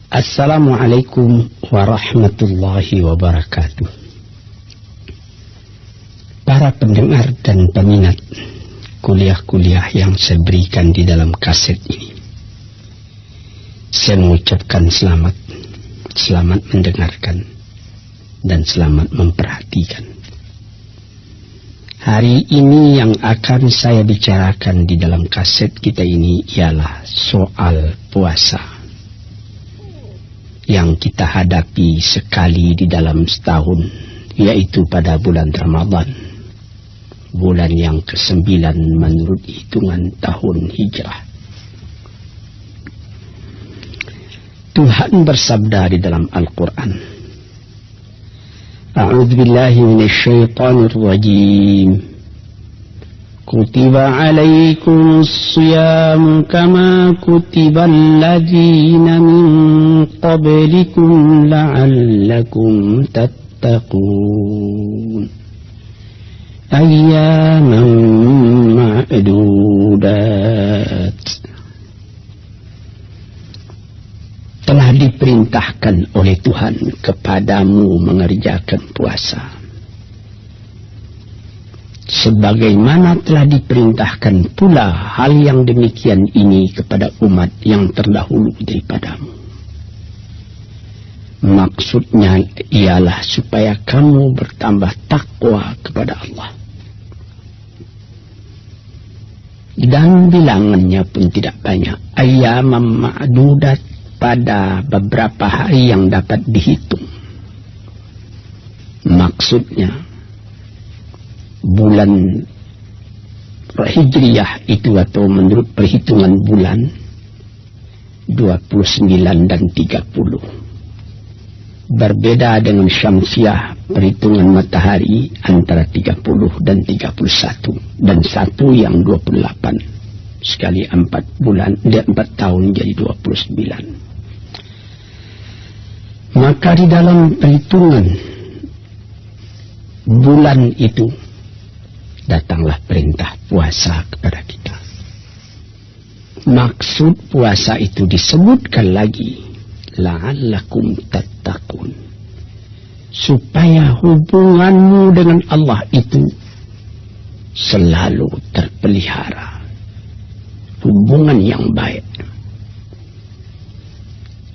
Assalamualaikum warahmatullahi wabarakatuh. Para pendengar dan peminat kuliah-kuliah yang saya berikan di dalam kaset ini, saya mengucapkan selamat mendengarkan dan selamat memperhatikan. Hari ini yang akan saya bicarakan di dalam kaset kita ini ialah soal puasa yang kita hadapi sekali di dalam setahun, yaitu pada bulan Ramadan, bulan yang ke-9 menurut hitungan tahun hijrah. Tuhan bersabda di dalam Al-Quran, A'udzubillahi minasyaitonir rajim. Kutiba alaikumus siyam kama kutibal ladzina min qablikum la'allakum tattaqun. Ayyaman ma'dudat. Telah diperintahkan oleh Tuhan kepadamu mengerjakan puasa, sebagaimana telah diperintahkan pula hal yang demikian ini kepada umat yang terdahulu daripadamu. Maksudnya ialah supaya kamu bertambah takwa kepada Allah. Dan bilangannya pun tidak banyak. Ayyamam ma'dudat, pada beberapa hari yang dapat dihitung. Maksudnya bulan Hijriyah itu atau menurut perhitungan bulan 29 dan 30. Berbeda dengan Syamsiah, perhitungan matahari antara 30 dan 31 dan satu yang 28. Sekali 4 bulan, 4 tahun jadi 29. Maka di dalam perhitungan bulan itu datanglah perintah puasa kepada kita. Maksud puasa itu disebutkan lagi, la'allakum tattaqun, supaya hubunganmu dengan Allah itu selalu terpelihara, hubungan yang baik.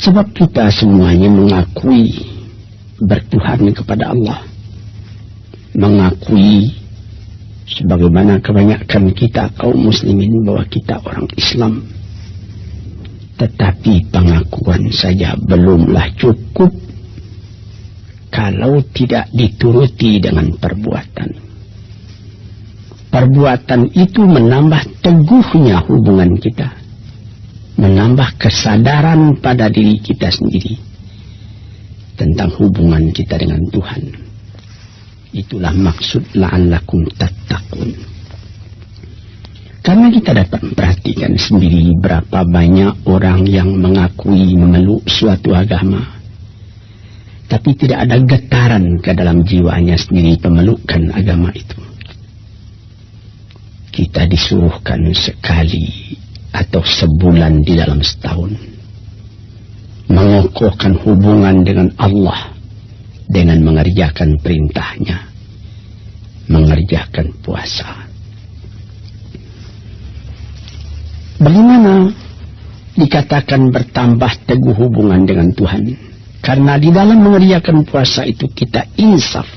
Sebab kita semuanya mengakui bertuhan kepada Allah, mengakui sebagaimana kebanyakan kita kaum muslimin bahwa kita orang Islam. Tetapi pengakuan saja belumlah cukup kalau tidak dituruti dengan perbuatan. Perbuatan itu menambah teguhnya hubungan kita, menambah kesadaran pada diri kita sendiri tentang hubungan kita dengan Tuhan. Itulah maksud la'allakum tattaqun. Karena kita dapat memperhatikan sendiri berapa banyak orang yang mengakui memeluk suatu agama, tapi tidak ada getaran ke dalam jiwanya sendiri pemelukan agama itu. Kita disuruhkan sekali atau sebulan di dalam setahun mengokohkan hubungan dengan Allah dengan mengerjakan perintahnya, mengerjakan puasa. Bagaimana dikatakan bertambah teguh hubungan dengan Tuhan? Karena di dalam mengerjakan puasa itu kita insaf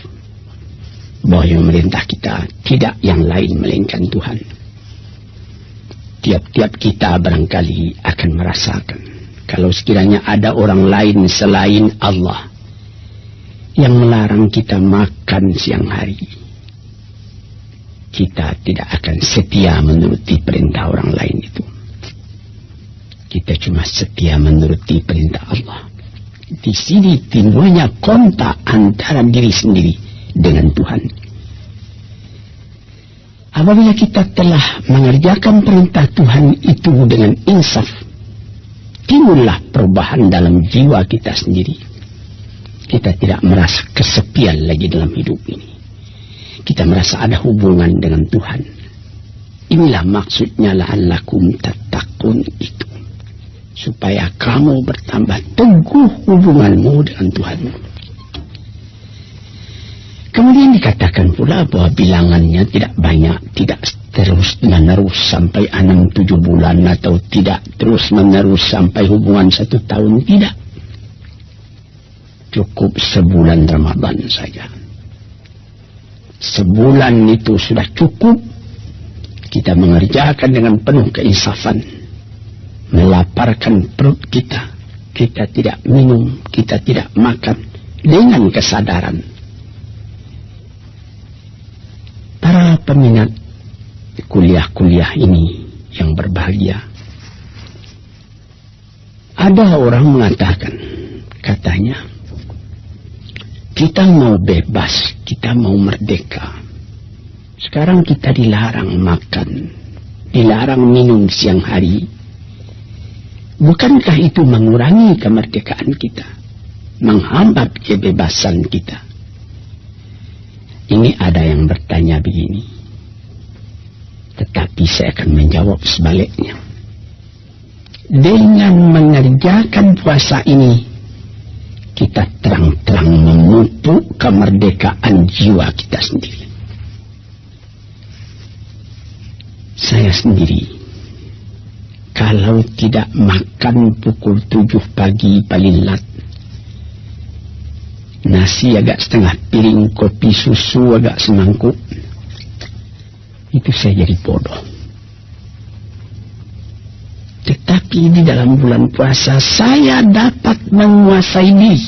bahwa yang memerintah kita tidak yang lain melainkan Tuhan. Tiap-tiap kita barangkali akan merasakan kalau sekiranya ada orang lain selain Allah yang melarang kita makan siang hari, kita tidak akan setia menuruti perintah orang lain itu. Kita cuma setia menuruti perintah Allah. Di sini timbulnya kontak antara diri sendiri dengan Tuhan. Apabila kita telah mengerjakan perintah Tuhan itu dengan insaf, timbullah perubahan dalam jiwa kita sendiri. Kita tidak merasa kesepian lagi dalam hidup ini. Kita merasa ada hubungan dengan Tuhan. Inilah maksudnya la'allakum tattaqun itu. supaya kamu bertambah teguh hubunganmu dengan Tuhanmu. Kemudian dikatakan pula bahwa bilangannya tidak banyak, tidak terus menerus sampai 6-7 bulan, atau tidak terus menerus sampai hubungan 1 tahun, tidak. Cukup sebulan Ramadan saja. Sebulan itu sudah cukup kita mengerjakan dengan penuh keinsafan, melaparkan perut kita, kita tidak minum, kita tidak makan, dengan kesadaran. Para peminat kuliah-kuliah ini yang berbahagia, ada orang mengatakan, katanya, kita mau bebas, kita mau merdeka. Sekarang kita dilarang makan, dilarang minum siang hari. Bukankah itu mengurangi kemerdekaan kita, menghambat kebebasan kita? Ini ada yang bertanya begini, tetapi saya akan menjawab sebaliknya. Dengan mengerjakan puasa ini, kita terang-terang memupuk kemerdekaan jiwa kita sendiri. Saya sendiri, kalau tidak makan pukul 7 pagi paling lat, nasi agak setengah piring, kopi susu agak semangkuk, itu saya jadi bodoh. Tetapi di dalam bulan puasa saya dapat menguasai diri.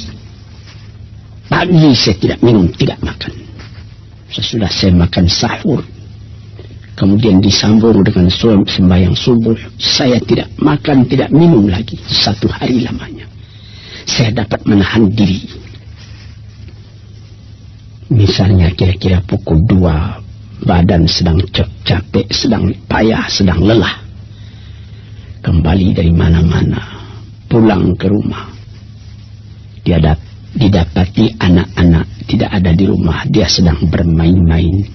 Pagi saya tidak minum, tidak makan. Sesudah saya makan sahur, kemudian disambung dengan sembahyang subuh, saya tidak makan, tidak minum lagi 1 hari lamanya. Saya dapat menahan diri. Misalnya kira-kira pukul 2, badan sedang capek, sedang payah, sedang lelah. Kembali dari mana-mana, pulang ke rumah. Didapati anak-anak tidak ada di rumah, dia sedang bermain-main.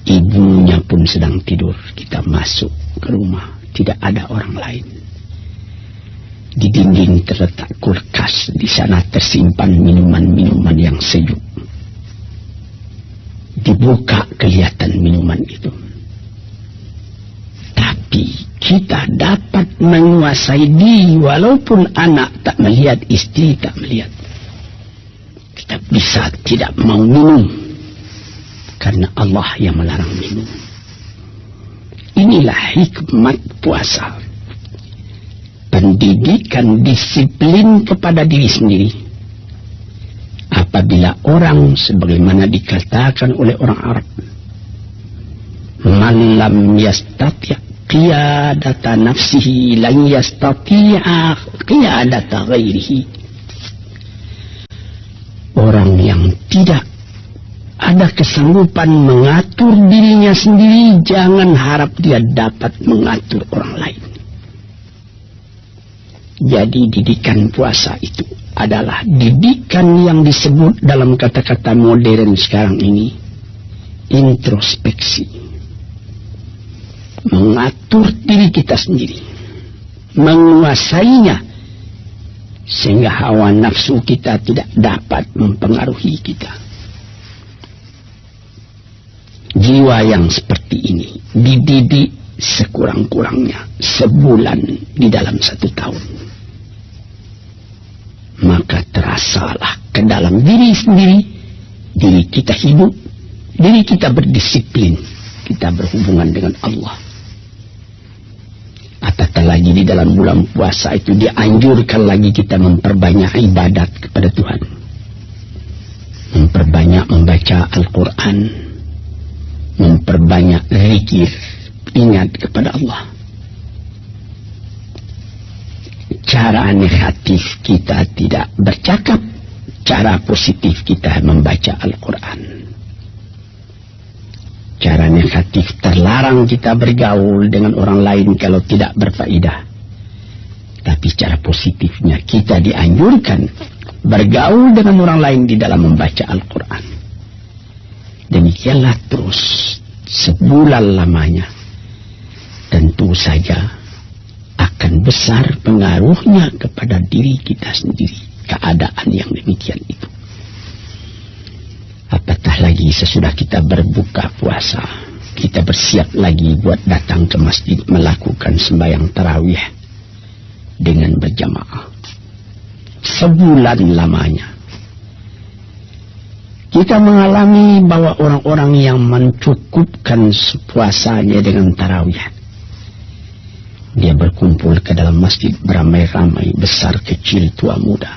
Ibunya pun sedang tidur. Kita masuk ke rumah, tidak ada orang lain. Di dinding terletak kulkas, di sana tersimpan minuman-minuman yang sejuk. Dibuka kelihatan minuman itu. Tapi kita dapat menguasai diri, walaupun anak tak melihat, istri tak melihat. Kita bisa tidak mau minum, karena Allah yang melarang minum. Inilah hikmat puasa. Pendidikan disiplin kepada diri sendiri. Apabila orang, sebagaimana dikatakan oleh orang Arab, man lam yastati' qiyadata nafsihi lan yastati'a qiyadata ghairihi. Orang yang tidak ada kesanggupan mengatur dirinya sendiri, jangan harap dia dapat mengatur orang lain. Jadi didikan puasa itu adalah didikan yang disebut dalam kata-kata modern sekarang ini introspeksi. Mengatur diri kita sendiri, menguasainya, sehingga hawa nafsu kita tidak dapat mempengaruhi kita. Jiwa yang seperti ini dididik sekurang-kurangnya sebulan di dalam 1 tahun. Maka terasalah ke dalam diri sendiri, diri kita hidup, diri kita berdisiplin, kita berhubungan dengan Allah. Apatah lagi di dalam bulan puasa itu dianjurkan lagi kita memperbanyak ibadat kepada Tuhan, memperbanyak membaca Al-Quran, memperbanyak zikir, ingat kepada Allah. Cara negatif kita tidak bercakap, cara positif kita membaca Al-Quran. Cara negatif terlarang kita bergaul dengan orang lain kalau tidak berfaedah. Tapi cara positifnya kita dianjurkan bergaul dengan orang lain di dalam membaca Al-Quran. Demikianlah terus sebulan lamanya. Tentu saja akan akan besar pengaruhnya kepada diri kita sendiri, keadaan yang demikian itu. Apatah lagi sesudah kita berbuka puasa, kita bersiap lagi buat datang ke masjid melakukan sembahyang tarawih dengan berjamaah. Sebulan lamanya kita mengalami bahwa orang-orang yang mencukupkan puasanya dengan tarawih, dia berkumpul ke dalam masjid beramai-ramai, besar kecil tua muda,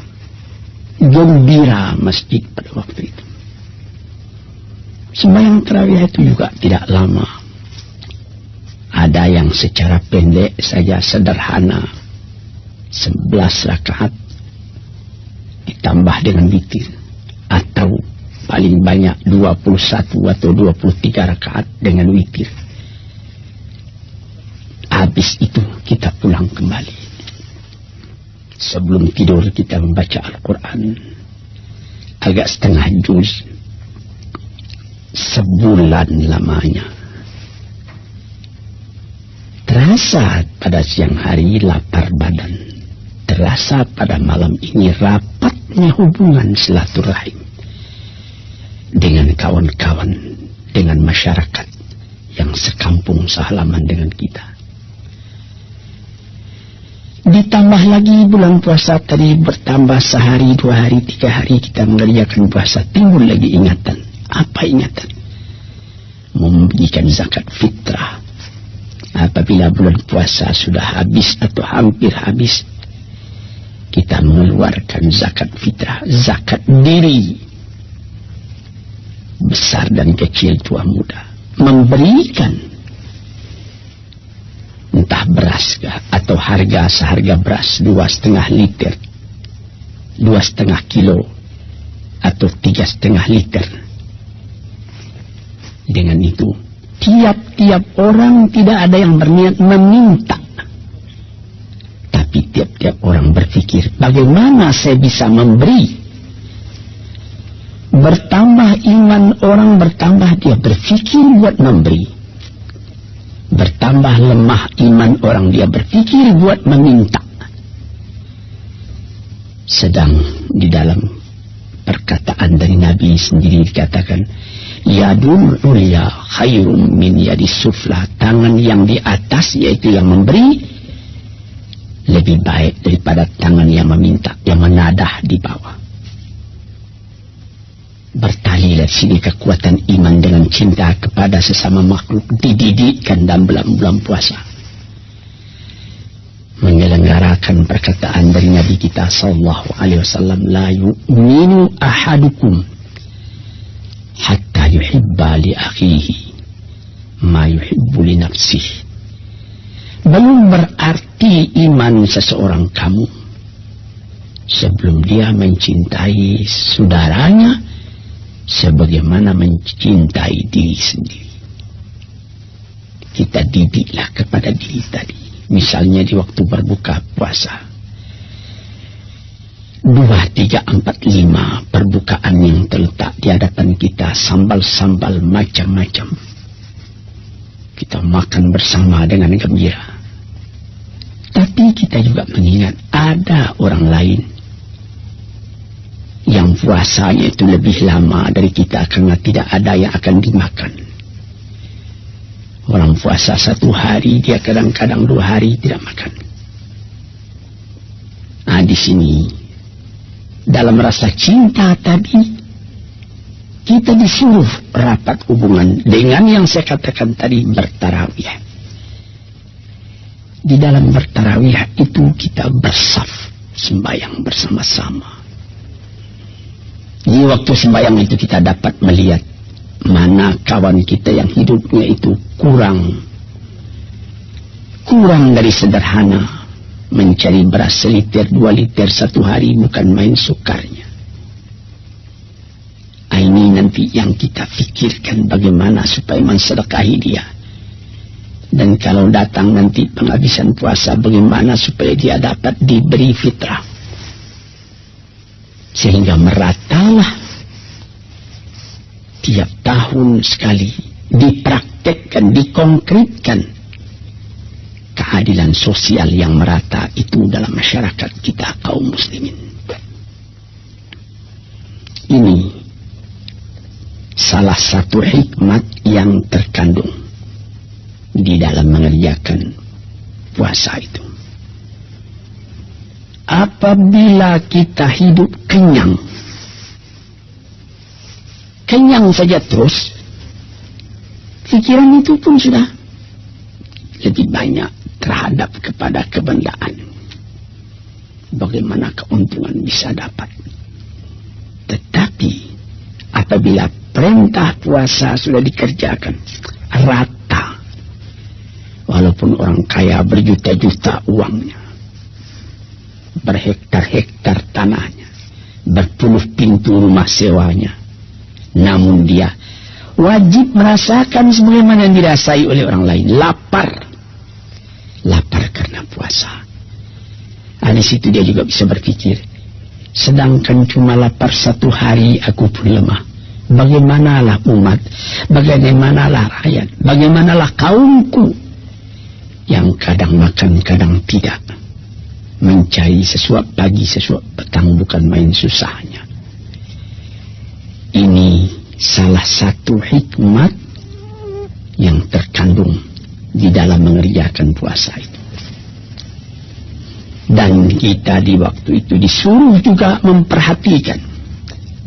gembira masjid pada waktu itu. Sembahyang tarawih itu juga tidak lama. Ada yang secara pendek saja, sederhana, 11 rakaat ditambah dengan witir, atau paling banyak 21 atau 23 rakaat dengan witir. Habis itu kita pulang kembali. Sebelum tidur kita membaca Al-Quran agak setengah juz. Sebulan lamanya. Terasa pada siang hari lapar badan. Terasa pada malam ini rapatnya hubungan silaturahim dengan kawan-kawan, dengan masyarakat yang sekampung sehalaman dengan kita. Ditambah lagi bulan puasa tadi, bertambah sehari, 2 hari, 3 hari kita mengerjakan puasa, timbul lagi ingatan. Apa ingatan? Memberikan zakat fitrah. Apabila bulan puasa sudah habis atau hampir habis, kita mengeluarkan zakat fitrah, zakat diri, besar dan kecil, tua muda, memberikan entah beras atau harga seharga beras 2,5 liter, 2,5 kilo atau 3,5 liter. Dengan itu tiap-tiap orang tidak ada yang berniat meminta, tapi tiap-tiap orang berpikir bagaimana saya bisa memberi. Bertambah iman orang, bertambah dia berpikir buat memberi. Bertambah lemah iman orang, dia berpikir buat meminta. Sedang di dalam perkataan dari Nabi sendiri dikatakan, yadul ulya khairum min yadis sufla, tangan yang di atas yaitu yang memberi lebih baik daripada tangan yang meminta, yang menadah di bawah. Bertali dari sini kekuatan iman dengan cinta kepada sesama makhluk dididikkan dalam bulan puasa. Menyelenggarakan perkataan dari Nabi kita sallallahu alaihi wasallam, la yu'minu ahadukum hatta yuhibba li akhihi ma yuhibbu li nafsihi. Belum berarti iman seseorang kamu sebelum dia mencintai saudaranya sebagaimana mencintai diri sendiri. Kita didiklah kepada diri tadi. Misalnya di waktu berbuka puasa, 2, 3, 4, 5 perbukaan yang terletak di hadapan kita, sambal-sambal macam-macam. Kita makan bersama dengan gembira. Tapi kita juga mengingat ada orang lain yang puasanya itu lebih lama dari kita karena tidak ada yang akan dimakan. Orang puasa 1 hari, dia kadang-kadang 2 hari tidak makan. Nah, di sini dalam rasa cinta tadi kita disuruh rapat hubungan dengan yang saya katakan tadi, bertarawih. Di dalam bertarawih itu kita bersaf sembahyang bersama-sama. Di waktu sembahyang itu kita dapat melihat mana kawan kita yang hidupnya itu kurang dari sederhana, mencari beras 1 liter 2 liter 1 hari bukan main sukarnya. Ini nanti yang kita pikirkan bagaimana supaya mensedekahi dia. Dan kalau datang nanti penghabisan puasa, bagaimana supaya dia dapat diberi fitrah. Sehingga meratalah tiap tahun sekali dipraktekkan, dikonkretkan keadilan sosial yang merata itu dalam masyarakat kita kaum muslimin. Ini salah satu hikmat yang terkandung di dalam mengerjakan puasa itu. Apabila kita hidup kenyang saja terus, pikiran itu pun sudah lebih banyak terhadap kepada kebendaan. Bagaimana keuntungan bisa dapat. Tetapi apabila perintah puasa sudah dikerjakan rata, walaupun orang kaya berjuta-juta uangnya, berhektar-hektar tanahnya, berpuluh pintu rumah sewanya, namun dia wajib merasakan sebagaimana yang dirasai oleh orang lain, lapar karena puasa. Di situ dia juga bisa berpikir, sedangkan cuma lapar satu hari aku pun lemah, bagaimanalah umat, bagaimanalah rakyat, bagaimanalah kaumku yang kadang makan kadang tidak, mencari sesuap pagi sesuap petang bukan main susahnya. Ini salah satu hikmat yang terkandung di dalam mengerjakan puasa itu. Dan kita di waktu itu disuruh juga memperhatikan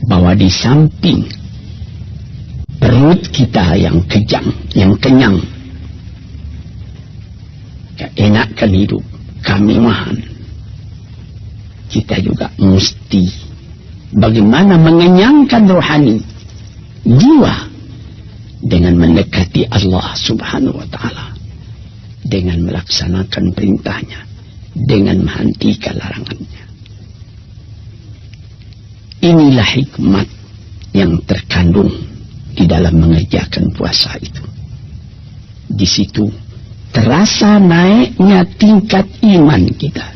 bahwa di samping perut kita yang kejang, yang kenyang, enakan hidup, kemewahan, kita juga mesti bagaimana mengenyangkan rohani jiwa dengan mendekati Allah Subhanahu wa ta'ala, dengan melaksanakan perintahnya, dengan menghentikan larangannya. Inilah hikmat yang terkandung di dalam mengerjakan puasa itu. Di situ terasa naiknya tingkat iman kita.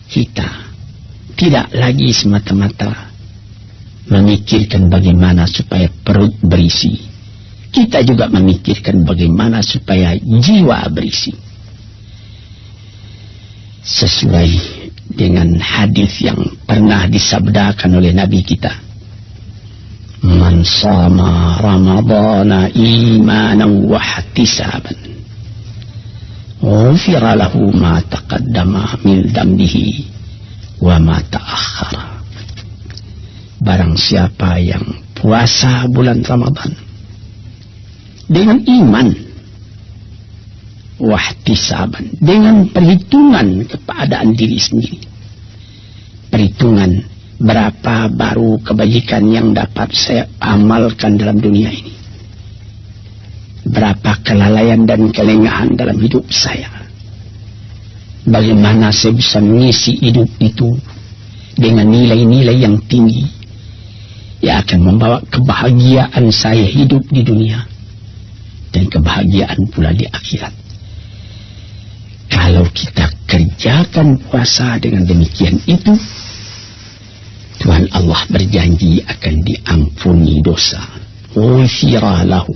Kita tidak lagi semata-mata memikirkan bagaimana supaya perut berisi. Kita juga memikirkan bagaimana supaya jiwa berisi. Sesuai dengan hadis yang pernah disabdakan oleh Nabi kita, man sama ramadana imanan wa ihtisaban ghufira lahu ma taqaddama min dhanbihi wa ma ta'akhkhara. Barang siapa yang puasa bulan Ramadan dengan iman, wahtisaban, dengan perhitungan keadaan diri sendiri, perhitungan berapa baru kebajikan yang dapat saya amalkan dalam dunia ini, berapa kelalaian dan kelengahan dalam hidup saya, bagaimana saya bisa mengisi hidup itu dengan nilai-nilai yang tinggi yang akan membawa kebahagiaan saya hidup di dunia dan kebahagiaan pula di akhirat. Kalau kita kerjakan puasa dengan demikian itu, Tuhan Allah berjanji akan diampuni dosa. Ghufira lahu,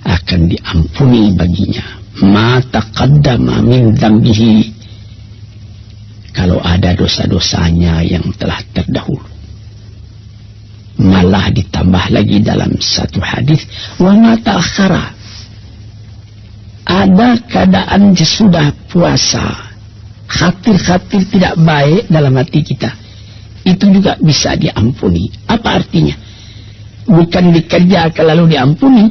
akan diampuni baginya ma taqaddama min dzambihi, kalau ada dosa-dosanya yang telah terdahulu. Malah ditambah lagi dalam satu hadis, wa ma ta'akhkhara, ada keadaan sesudah puasa khatir-khatir tidak baik dalam hati kita, itu juga bisa diampuni. Apa artinya? Bukan dikerjakan lalu diampuni,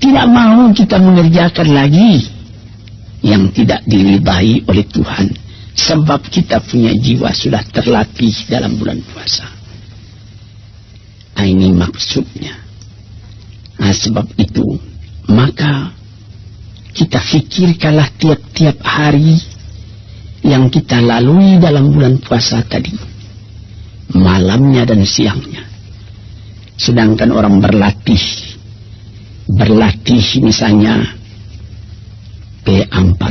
tidak mau kita mengerjakan lagi yang tidak diridai oleh Tuhan, sebab kita punya jiwa sudah terlatih dalam bulan puasa. Ini maksudnya. Sebab itu maka kita fikirkanlah tiap-tiap hari yang kita lalui dalam bulan puasa tadi, malamnya dan siangnya. Sedangkan orang berlatih misalnya P4,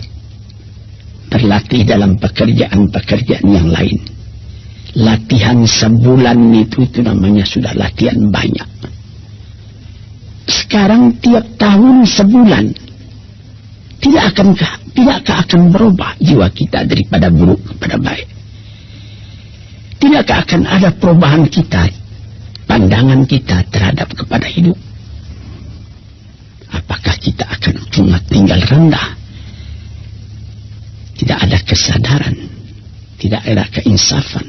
berlatih dalam pekerjaan-pekerjaan yang lain, latihan sebulan itu namanya sudah latihan banyak. Sekarang tiap tahun sebulan Tidakkah akan berubah jiwa kita daripada buruk kepada baik? Tidakkah akan ada perubahan kita, pandangan kita terhadap kepada hidup? Apakah kita akan cuma tinggal rendah? Tidak ada kesadaran, tidak ada keinsafan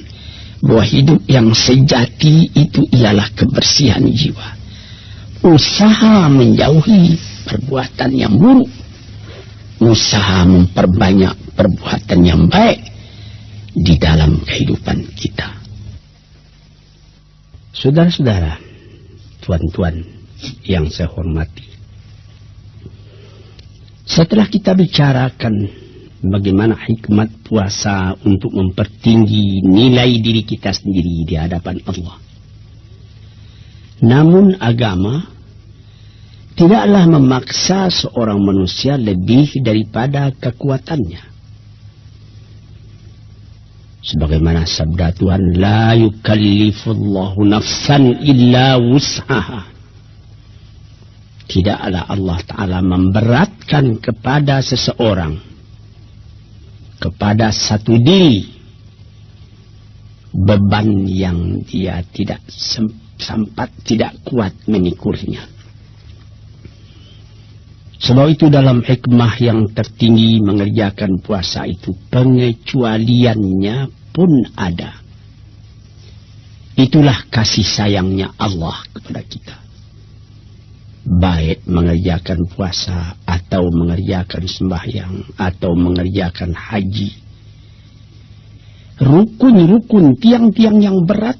bahwa hidup yang sejati itu ialah kebersihan jiwa. Usaha menjauhi perbuatan yang buruk, usaha memperbanyak perbuatan yang baik di dalam kehidupan kita. Saudara-saudara, tuan-tuan yang saya hormati, setelah kita bicarakan bagaimana hikmat puasa untuk mempertinggi nilai diri kita sendiri di hadapan Allah, namun agama tidaklah memaksa seorang manusia lebih daripada kekuatannya. Sebagaimana sabda Tuhan, la yukallifullahu nafsan illa wus'aha. Tidaklah Allah Ta'ala memberatkan kepada seseorang, kepada satu diri, beban yang dia tidak tidak kuat memikulnya. Sebab itu dalam hikmah yang tertinggi mengerjakan puasa itu, pengecualiannya pun ada. Itulah kasih sayangnya Allah kepada kita. Baik mengerjakan puasa atau mengerjakan sembahyang atau mengerjakan haji, rukun-rukun, tiang-tiang yang berat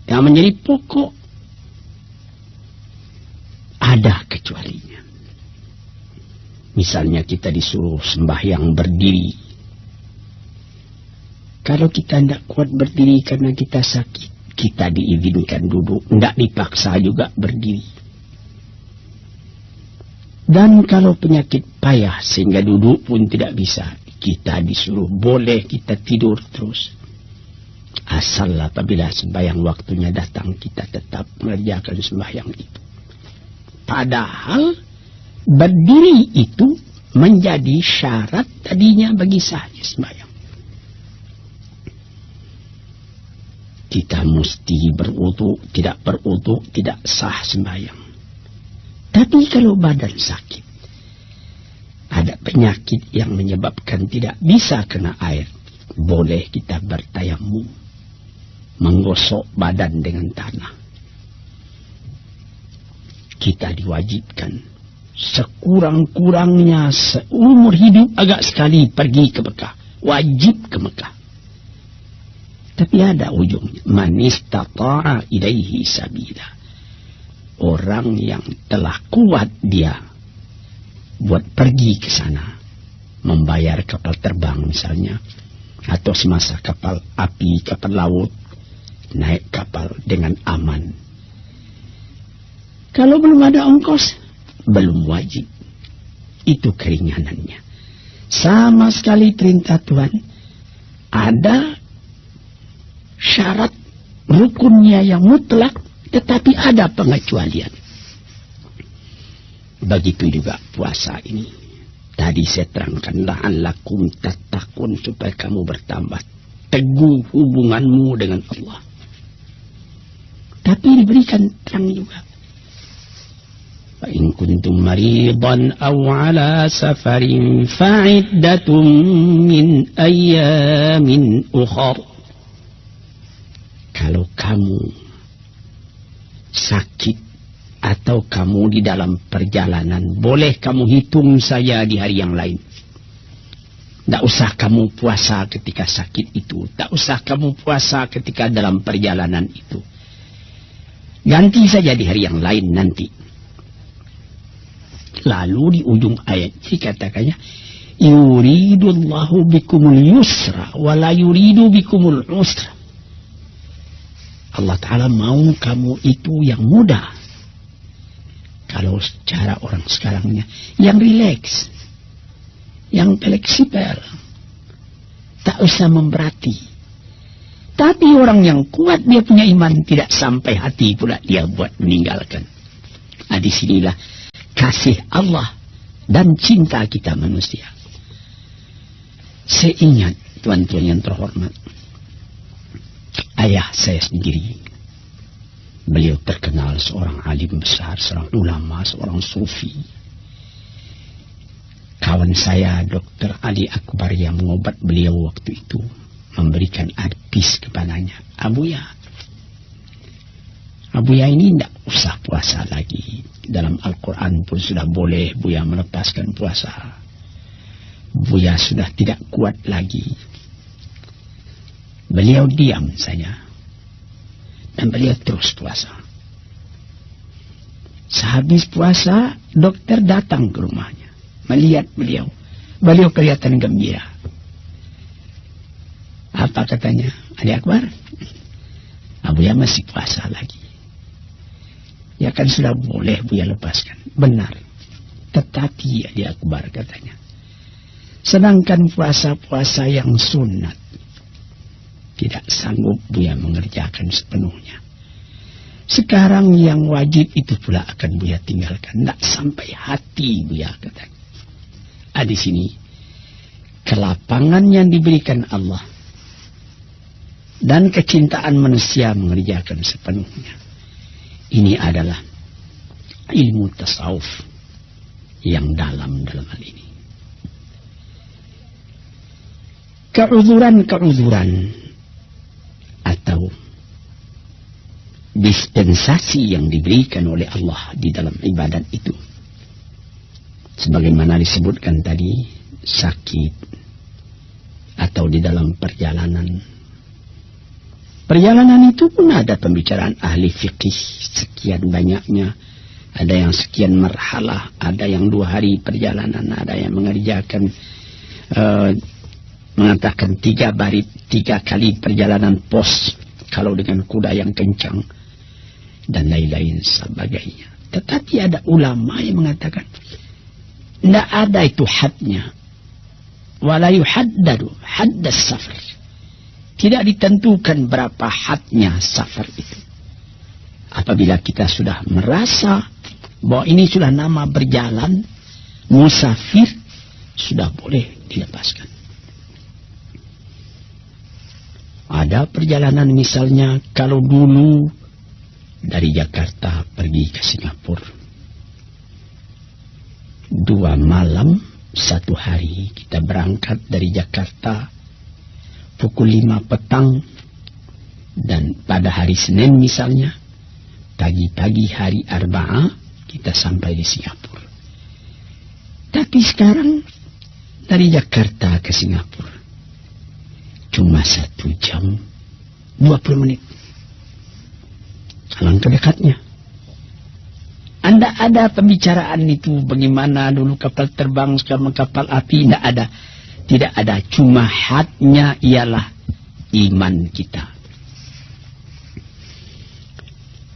yang menjadi pokok, ada kecualinya. Misalnya kita disuruh sembahyang berdiri. Kalau kita tidak kuat berdiri karena kita sakit, kita diizinkan duduk, tidak dipaksa juga berdiri. Dan kalau penyakit payah sehingga duduk pun tidak bisa, kita disuruh, boleh kita tidur terus. Asal apabila sembahyang waktunya datang, kita tetap mengerjakan sembahyang itu. Padahal berdiri itu menjadi syarat tadinya bagi sahnya sembahyang. Kita mesti berwudu, tidak berwudu tidak sah sembahyang. Tapi kalau badan sakit, ada penyakit yang menyebabkan tidak bisa kena air, boleh kita bertayamum, menggosok badan dengan tanah. Kita diwajibkan sekurang-kurangnya seumur hidup agak sekali pergi ke Mekah, wajib ke Mekah. Tapi ada ujungnya, man istata'a ilaihi sabila. Orang yang telah kuat dia buat pergi ke sana, membayar kapal terbang misalnya, atau semasa kapal api, kapal laut, naik kapal dengan aman. Kalau belum ada ongkos, belum wajib. Itu keringanannya. Sama sekali perintah Tuhan, ada syarat rukunnya yang mutlak, tetapi ada pengecualian. Begitu juga puasa ini. Tadi saya terangkan, la'allakum tattaqun, supaya kamu bertambah teguh hubunganmu dengan Allah. Tapi diberikan terang juga. Fa in kuntum maridan aw ala safarin fa'iddatun min ayyamin ukhar. Kalau kamu sakit atau kamu di dalam perjalanan, boleh kamu hitung saya di hari yang lain. Tak usah kamu puasa ketika sakit itu, tak usah kamu puasa ketika dalam perjalanan itu. Ganti saja di hari yang lain nanti. Lalu di ujung ayat dikatakannya, yuridullahu bikumul yusra wa la yuridu bikumul usra. Allah Ta'ala mau kamu itu yang mudah. Kalau secara orang sekarangnya, yang rileks, yang fleksibel, tak usah memberati. Tapi orang yang kuat, dia punya iman, tidak sampai hati pula dia buat meninggalkan. Nah, disinilah kasih Allah dan cinta kita manusia. Saya ingat, tuan-tuan yang terhormat, ayah saya sendiri. Beliau terkenal seorang alim besar, seorang ulama, seorang sufi. Kawan saya, Dr. Ali Akbar, yang mengobat beliau waktu itu, memberikan advice kepadanya, Abuya ini tidak usah puasa lagi. Dalam Al-Quran pun sudah boleh Buya melepaskan puasa. Buya sudah tidak kuat lagi. Beliau diam saja. Dan beliau terus puasa. Sehabis puasa, dokter datang ke rumahnya. Melihat beliau. Beliau kelihatan gembira. Apa katanya? Ali Akbar, Buya masih puasa lagi. Ya kan sudah boleh Buya lepaskan. Benar. Tetapi Ali Akbar katanya, sedangkan puasa-puasa yang sunat tidak sanggup Buya mengerjakan sepenuhnya. Sekarang yang wajib itu pula akan Buya tinggalkan. Tidak sampai hati Buya katanya. Di sini kelapangan yang diberikan Allah dan kecintaan manusia mengerjakan sepenuhnya. Ini adalah ilmu tasawuf yang dalam hal ini. Keuzuran atau dispensasi yang diberikan oleh Allah di dalam ibadat itu, sebagaimana disebutkan tadi, sakit atau di dalam perjalanan itu pun ada pembicaraan ahli fikih sekian banyaknya. Ada yang sekian marhalah, ada yang 2 hari perjalanan, ada yang mengerjakan mengatakan 3 kali perjalanan pos kalau dengan kuda yang kencang dan lain-lain sebagainya. Tetapi ada ulama yang mengatakan tidak ada itu hadnya. Wala yuhaddadu haddas safar. Tidak ditentukan berapa hadnya safar itu. Apabila kita sudah merasa bahwa ini sudah nama berjalan, musafir, sudah boleh dilepaskan. Ada perjalanan misalnya kalau dulu dari Jakarta pergi ke Singapura, 2 malam 1 hari. Kita berangkat dari Jakarta pukul 5 petang, dan pada hari Senin misalnya, pagi-pagi hari Arba'ah kita sampai di Singapura. Tapi sekarang dari Jakarta ke Singapura cuma 1 jam 20 menit. Alangkah dekatnya. Anda ada pembicaraan itu bagaimana dulu kapal terbang sekarang kapal api? Tidak ada. Tidak ada. Cuma hadnya ialah iman kita.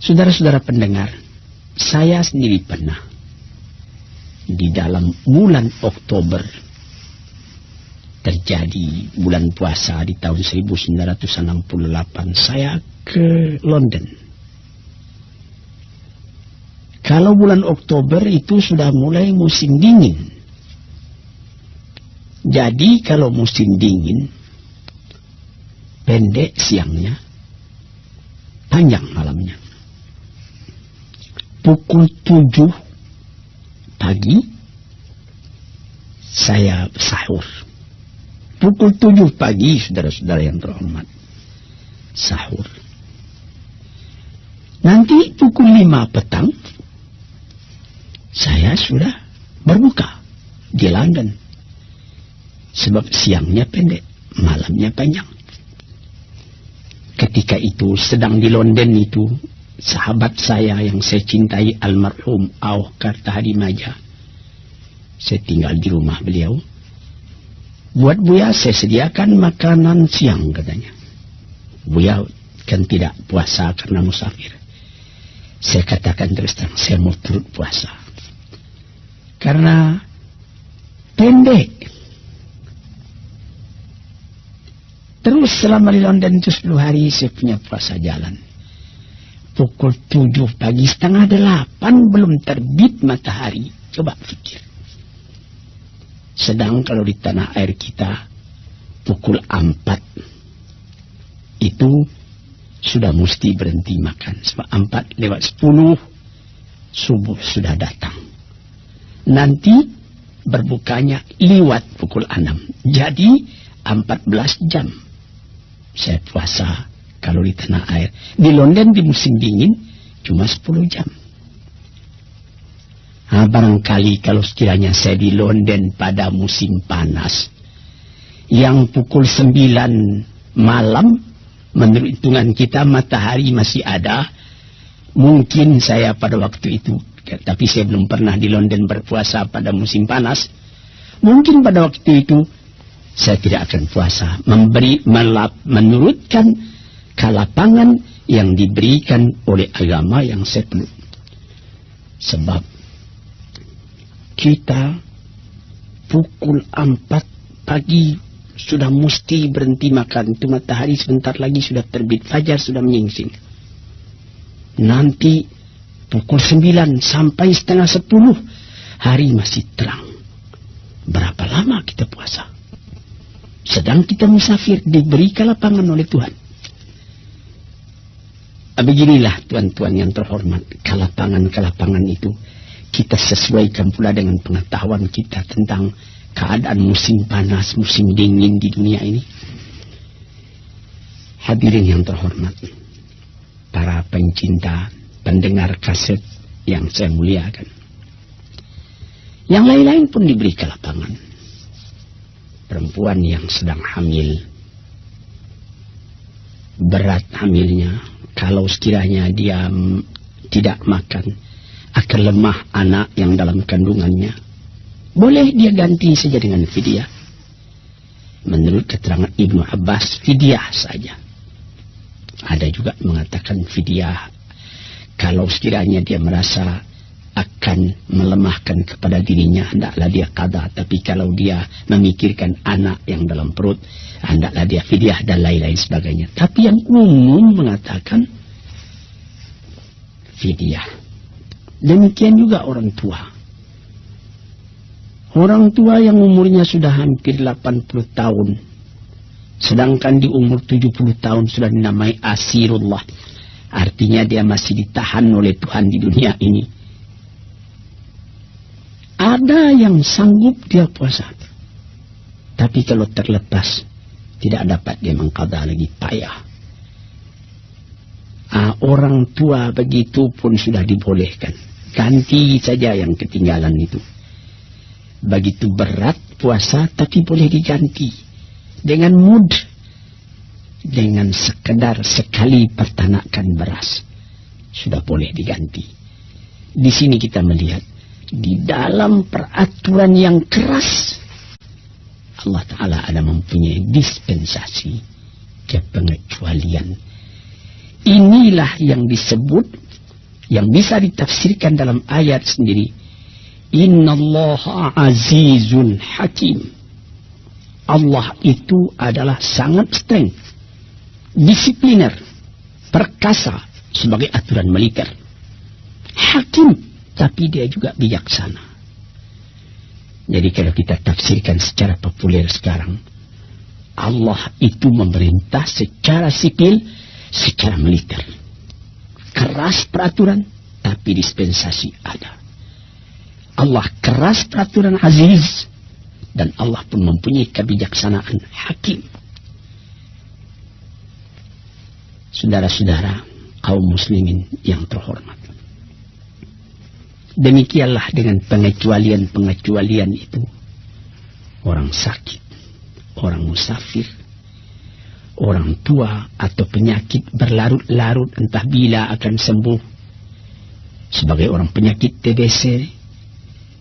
Saudara-saudara pendengar, saya sendiri pernah di dalam bulan Oktober terjadi bulan puasa di tahun 1968, saya ke London. Kalau bulan Oktober itu sudah mulai musim dingin. Jadi kalau musim dingin, pendek siangnya, panjang malamnya. Pukul 7 pagi, saya sahur. Pukul 7 pagi, saudara-saudara yang terhormat, sahur. Nanti pukul 5 petang, saya sudah berbuka di London. Sebab siangnya pendek, malamnya panjang. Ketika itu sedang di London itu, sahabat saya yang saya cintai, almarhum Auh Kartahadimaja, saya tinggal di rumah beliau. Buat Buya saya sediakan makanan siang katanya. Buya kan tidak puasa karena musafir. Saya katakan terus terang, saya mau turut puasa. Karena pendek. Terus selama di London itu 10 hari saya punya puasa jalan. Pukul 7 pagi, 7:30 belum terbit matahari. Coba pikir. Sedang kalau di tanah air kita pukul 4 itu sudah mesti berhenti makan. Sebab 4:10 subuh sudah datang. Nanti berbukanya lewat pukul 6. Jadi 14 jam saya puasa kalau di tanah air. Di London di musim dingin cuma 10 jam. Barangkali kalau sekiranya saya di London pada musim panas, yang pukul 9 malam, menurut hitungan kita matahari masih ada, mungkin saya pada waktu itu, tapi saya belum pernah di London berpuasa pada musim panas, mungkin pada waktu itu saya tidak akan puasa, menurutkan kelapangan yang diberikan oleh agama yang saya peluk. Sebab kita pukul 4 pagi sudah mesti berhenti makan. Itu matahari sebentar lagi sudah terbit. Fajar sudah menyingsing. Nanti pukul 9 sampai setengah 10 hari masih terang. Berapa lama kita puasa? Sedang kita musafir, diberi kelapangan oleh Tuhan. Beginilah tuan-tuan yang terhormat, kelapangan-kelapangan itu kita sesuaikan pula dengan pengetahuan kita tentang keadaan musim panas, musim dingin di dunia ini. Hadirin yang terhormat, para pencinta, pendengar kaset yang saya muliakan, yang lain-lain pun diberi kelapangan. Perempuan yang sedang hamil, berat hamilnya, kalau sekiranya dia tidak makan, akan lemah anak yang dalam kandungannya. Boleh dia ganti saja dengan fidyah. Menurut keterangan Ibnu Abbas, fidyah saja. Ada juga mengatakan fidyah kalau sekiranya dia merasa akan melemahkan kepada dirinya, hendaklah dia qada. Tapi kalau dia memikirkan anak yang dalam perut, hendaklah dia fidyah dan lain-lain sebagainya. Tapi yang umum mengatakan fidyah. Demikian juga orang tua. Orang tua yang umurnya sudah hampir 80 tahun. Sedangkan di umur 70 tahun sudah dinamai asirullah. Artinya dia masih ditahan oleh Tuhan di dunia ini. Ada yang sanggup dia puasa. Tapi kalau terlepas, tidak dapat dia mengqada lagi, payah. Orang tua begitu pun sudah dibolehkan. Ganti saja yang ketinggalan itu. Begitu berat puasa tapi boleh diganti. Dengan mood. Dengan sekedar sekali pertanakan beras. Sudah boleh diganti. Di sini kita melihat. Di dalam peraturan yang keras. Allah Ta'ala ada mempunyai dispensasi. Kepengecualian. Inilah yang disebut, yang bisa ditafsirkan dalam ayat sendiri. Innallaha azizun hakim. Allah itu adalah sangat strength, disipliner, perkasa sebagai aturan militer. Hakim, tapi dia juga bijaksana. Jadi kalau kita tafsirkan secara populer sekarang, Allah itu memerintah secara sipil, secara militer. Keras peraturan, tapi dispensasi ada. Allah keras peraturan aziz, dan Allah pun mempunyai kebijaksanaan hakim. Saudara-saudara, kaum muslimin yang terhormat. Demikianlah dengan pengecualian-pengecualian itu. Orang sakit, orang musafir, orang tua atau penyakit berlarut-larut entah bila akan sembuh. Sebagai orang penyakit TBC,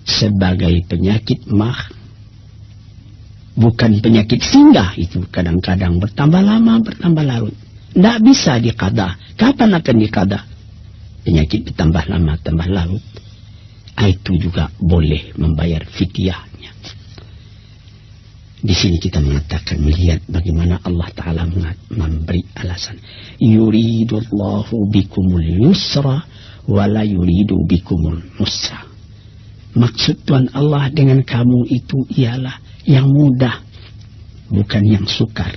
sebagai penyakit mah, bukan penyakit singgah itu, kadang-kadang bertambah lama, bertambah larut. Tidak bisa diqada. Kapan akan diqada? Penyakit bertambah lama, tambah larut. Itu juga boleh membayar fidyahnya. Di sini kita mengatakan, melihat bagaimana Allah Ta'ala memberi alasan. Yuridullahu bikumul yusra wa la yuridu bikumul usra. Maksud Tuhan Allah dengan kamu itu ialah yang mudah, bukan yang sukar.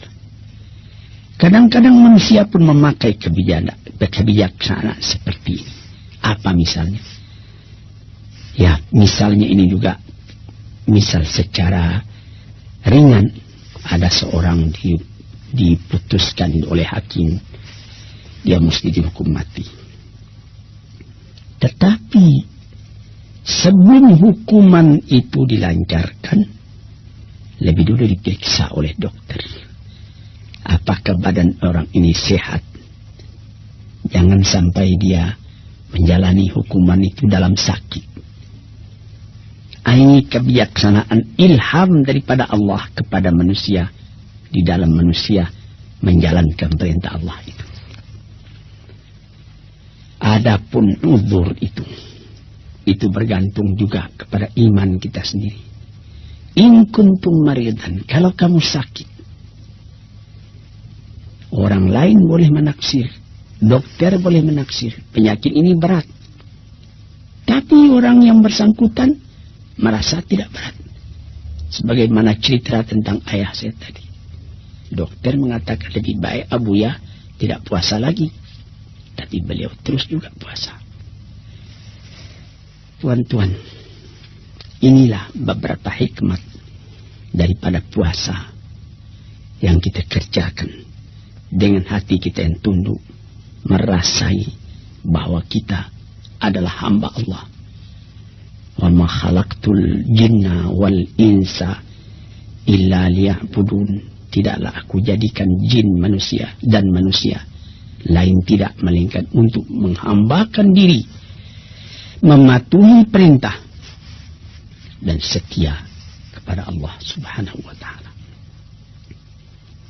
Kadang-kadang manusia pun memakai kebijaksanaan seperti ini. Apa misalnya? Ya, misalnya ini juga, misal secara ringan, ada seorang diputuskan oleh hakim, dia mesti dihukum mati. Tetapi sebelum hukuman itu dilancarkan, lebih dulu diperiksa oleh dokter. Apakah badan orang ini sehat? Jangan sampai dia menjalani hukuman itu dalam sakit. Ini kebijaksanaan ilham daripada Allah kepada manusia, di dalam manusia menjalankan perintah Allah itu. Adapun uzur itu bergantung juga kepada iman kita sendiri. In kuntum maridan, kalau kamu sakit, orang lain boleh menaksir, dokter boleh menaksir, penyakit ini berat. Tapi orang yang bersangkutan merasa tidak berat. Sebagaimana cerita tentang ayah saya tadi. Dokter mengatakan lebih baik Abuya tidak puasa lagi. Tapi beliau terus juga puasa. Tuan-tuan, inilah beberapa hikmat daripada puasa yang kita kerjakan dengan hati kita yang tunduk, merasai bahwa kita adalah hamba Allah. Wa ma khalaqtul jinna wal insa illa liya'budun. Tidaklah aku jadikan jin manusia dan manusia lain tidak melainkan untuk menghambakan diri, mematuhi perintah dan setia kepada Allah Subhanahu wa taala.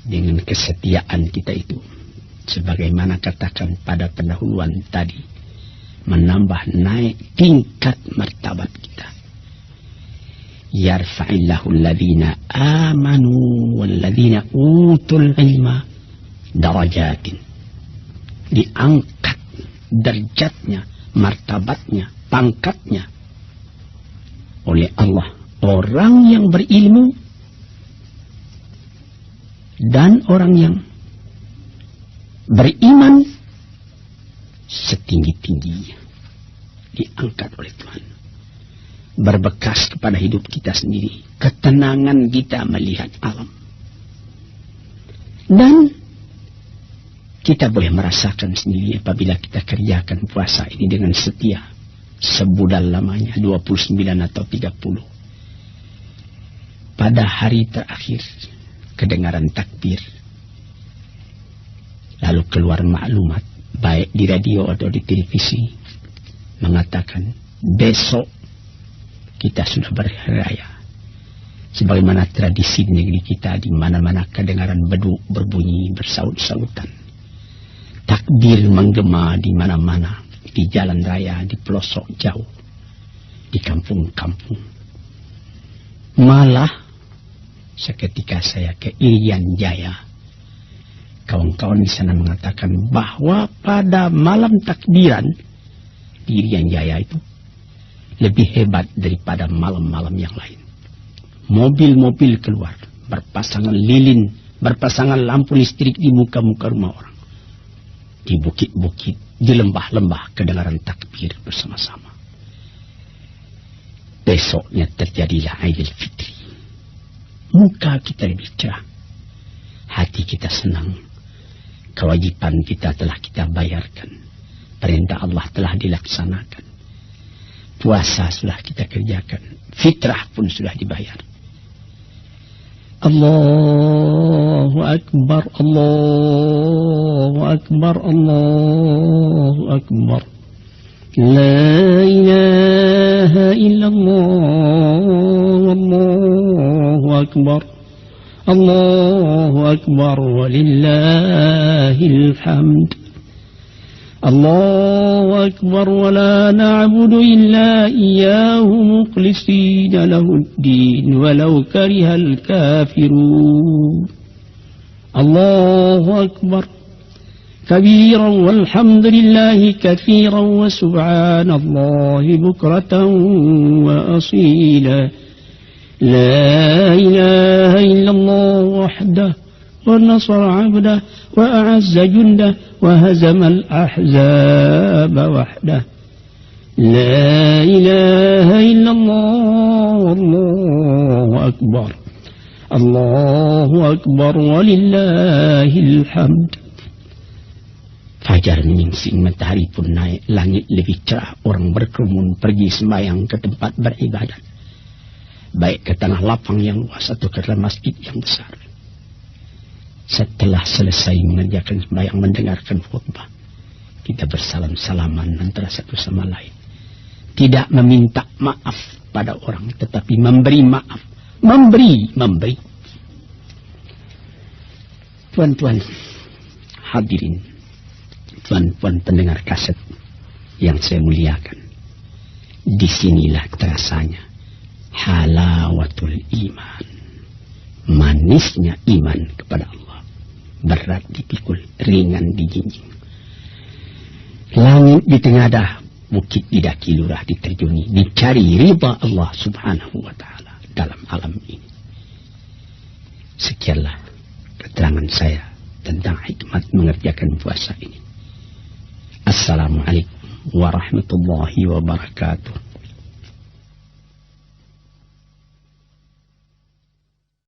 Dengan kesetiaan kita itu, sebagaimana katakan pada pendahuluan tadi, menambah naik tingkat martabat kita. Yarfa'illahu alladhina amanu walladhina utul ilma darajatin. Diangkat derajatnya, martabatnya, pangkatnya oleh Allah orang yang berilmu dan orang yang beriman setinggi-tingginya, diangkat oleh Tuhan. Berbekas kepada hidup kita sendiri, ketenangan kita melihat alam. Dan kita boleh merasakan sendiri apabila kita kerjakan puasa ini dengan setia, sebudal lamanya 29 atau 30. Pada hari terakhir kedengaran takbir, lalu keluar maklumat baik di radio atau di televisi mengatakan besok kita sudah berhari raya. Sebagaimana tradisi negeri kita, di mana-mana kedengaran beduk berbunyi bersaut-sautan, takbir menggema di mana-mana, di jalan raya, di pelosok jauh, di kampung-kampung. Malah seketika saya ke Irian Jaya, kawan-kawan di sana mengatakan bahwa pada malam takbiran di Irian Jaya itu lebih hebat daripada malam-malam yang lain. Mobil-mobil keluar, berpasangan lilin, berpasangan lampu listrik di muka-muka rumah orang. Di bukit-bukit, di lembah-lembah kedengaran takbir bersama-sama. Besoknya terjadilah Aidil Fitri. Muka kita lebih cerah, hati kita senang. Kewajiban kita telah kita bayarkan, perintah Allah telah dilaksanakan. Puasa sudah kita kerjakan, fitrah pun sudah dibayar. Allahu Akbar, Allahu Akbar, Allahu Akbar. La ilaha illallah, Allahu Akbar. Allahu Akbar, walillahil hamd. الله أكبر ولا نعبد إلا إياه مخلصين له الدين ولو كره الكافرون الله أكبر كبيرا والحمد لله كثيرا وسبحان الله بكرة وأصيلا لا إله إلا الله وحده ونصر عبده وأعز جنده وهزم الأحزاب وحده لا إله إلا الله والله أكبر الله أكبر ولله الحمد. Fajar menyingsing, matahari pun naik, langit lebih cerah, orang berkerumun pergi sembahyang ke tempat beribadat, baik ke tanah lapang yang luas atau ke dalam masjid yang besar. Setelah selesai mengerjakan sembahyang, mendengarkan khutbah, kita bersalam-salaman antara satu sama lain. Tidak meminta maaf pada orang, tetapi memberi maaf. Memberi. Tuan-tuan hadirin, tuan-tuan pendengar kaset yang saya muliakan, disinilah terasanya halawatul iman, manisnya iman kepada Allah, berat dipikul, ringan dijinjing. Langit ditengadah, bukit didaki, lurah diterjuni, dicari ridha Allah subhanahu wa ta'ala dalam alam ini. Sekianlah keterangan saya tentang hikmat mengerjakan puasa ini. Assalamualaikum warahmatullahi wabarakatuh.